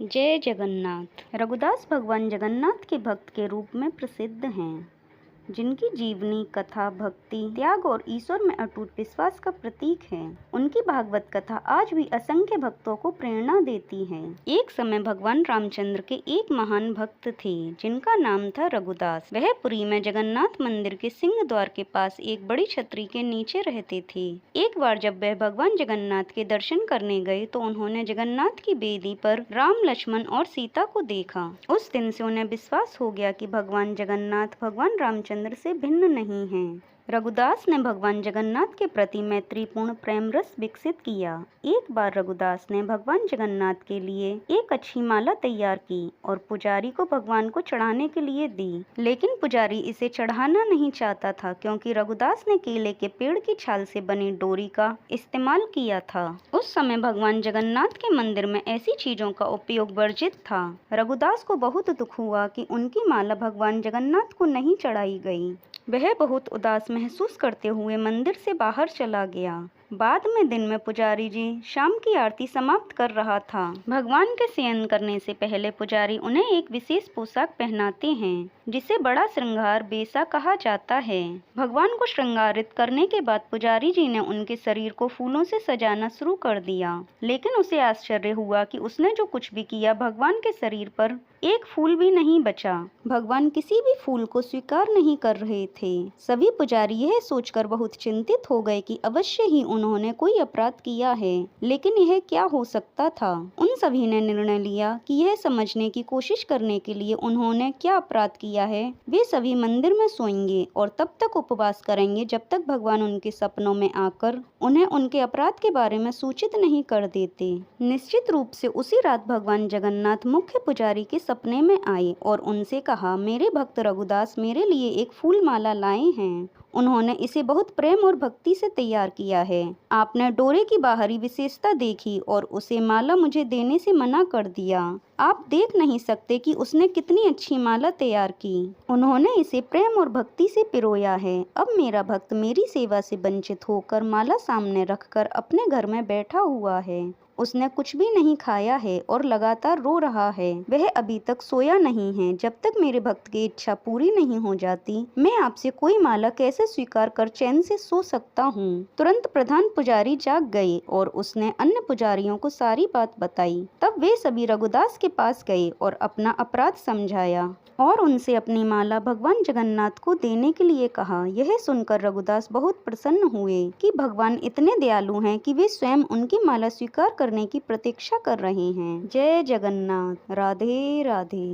जय जगन्नाथ। रघुदास भगवान जगन्नाथ के भक्त के रूप में प्रसिद्ध हैं, जिनकी जीवनी कथा भक्ति, त्याग और ईश्वर में अटूट विश्वास का प्रतीक है। उनकी भागवत कथा आज भी असंख्य भक्तों को प्रेरणा देती है। एक समय भगवान रामचंद्र के एक महान भक्त थे, जिनका नाम था रघुदास। वह पुरी में जगन्नाथ मंदिर के सिंह द्वार के पास एक बड़ी छतरी के नीचे रहते थे। एक बार जब वह भगवान जगन्नाथ के दर्शन करने गए तो उन्होंने जगन्नाथ की बेदी पर राम, लक्ष्मण और सीता को देखा। उस दिन से उन्हें विश्वास हो गया कि भगवान जगन्नाथ भगवान रामचंद्र से भिन्न नहीं हैं। रघुदास ने भगवान जगन्नाथ के प्रति मैत्रीपूर्ण प्रेम रस विकसित किया। एक बार रघुदास ने भगवान जगन्नाथ के लिए एक अच्छी माला तैयार की और पुजारी को भगवान को चढ़ाने के लिए दी, लेकिन पुजारी इसे चढ़ाना नहीं चाहता था, क्योंकि रघुदास ने केले के पेड़ की छाल से बनी डोरी का इस्तेमाल किया था। उस समय भगवान जगन्नाथ के मंदिर में ऐसी चीजों का उपयोग वर्जित था। रघुदास को बहुत दुख हुआ कि उनकी माला भगवान जगन्नाथ को नहीं चढ़ाई गई। वह बहुत उदास महसूस करते हुए मंदिर से बाहर चला गया। बाद में दिन में पुजारी जी शाम की आरती समाप्त कर रहा था। भगवान के शयन करने से पहले पुजारी उन्हें एक विशेष पोशाक पहनाते हैं, जिसे बड़ा श्रृंगार बेसा कहा जाता है। भगवान को श्रृंगारित करने के बाद पुजारी जी ने उनके शरीर को फूलों से सजाना शुरू कर दिया, लेकिन उसे आश्चर्य हुआ कि उसने जो कुछ भी किया, भगवान के शरीर पर एक फूल भी नहीं बचा। भगवान किसी भी फूल को स्वीकार नहीं कर रहे थे। सभी पुजारी यह सोचकर बहुत चिंतित हो गए कि अवश्य ही उन्होंने कोई अपराध किया है, लेकिन यह क्या हो सकता था। उन सभी ने निर्णय लिया कि यह समझने की कोशिश करने के लिए उन्होंने क्या अपराध किया है, वे सभी मंदिर में सोएंगे और तब तक उपवास करेंगे जब तक भगवान उनके सपनों में आकर उन्हें उनके अपराध के बारे में सूचित नहीं कर देते। निश्चित रूप से उसी रात भगवान जगन्नाथ मुख्य पुजारी के सपने में आए और उनसे कहा, मेरे भक्त रघुदास मेरे लिए एक फूल माला लाए हैं। उन्होंने इसे बहुत प्रेम और भक्ति से तैयार किया है। आपने डोरे की बाहरी विशेषता देखी और उसे माला मुझे देने से मना कर दिया। आप देख नहीं सकते कि उसने कितनी अच्छी माला तैयार की। उन्होंने इसे प्रेम और भक्ति से पिरोया है। अब मेरा भक्त मेरी सेवा से वंचित होकर माला सामने रखकर अपने घर में बैठा हुआ है। उसने कुछ भी नहीं खाया है और लगातार रो रहा है। वह अभी तक सोया नहीं है। जब तक मेरे भक्त की इच्छा पूरी नहीं हो जाती, मैं आपसे कोई माला कैसे स्वीकार कर चैन से सो सकता हूँ। तुरंत प्रधान पुजारी जाग गए और उसने अन्य पुजारियों को सारी बात बताई। तब वे सभी रघुदास के पास गए और अपना अपराध समझाया और उनसे अपनी माला भगवान जगन्नाथ को देने के लिए कहा। यह सुनकर रघुदास बहुत प्रसन्न हुए कि भगवान इतने दयालु हैं कि वे स्वयं उनकी माला स्वीकार करने की प्रतीक्षा कर रहे हैं। जय जगन्नाथ। राधे राधे।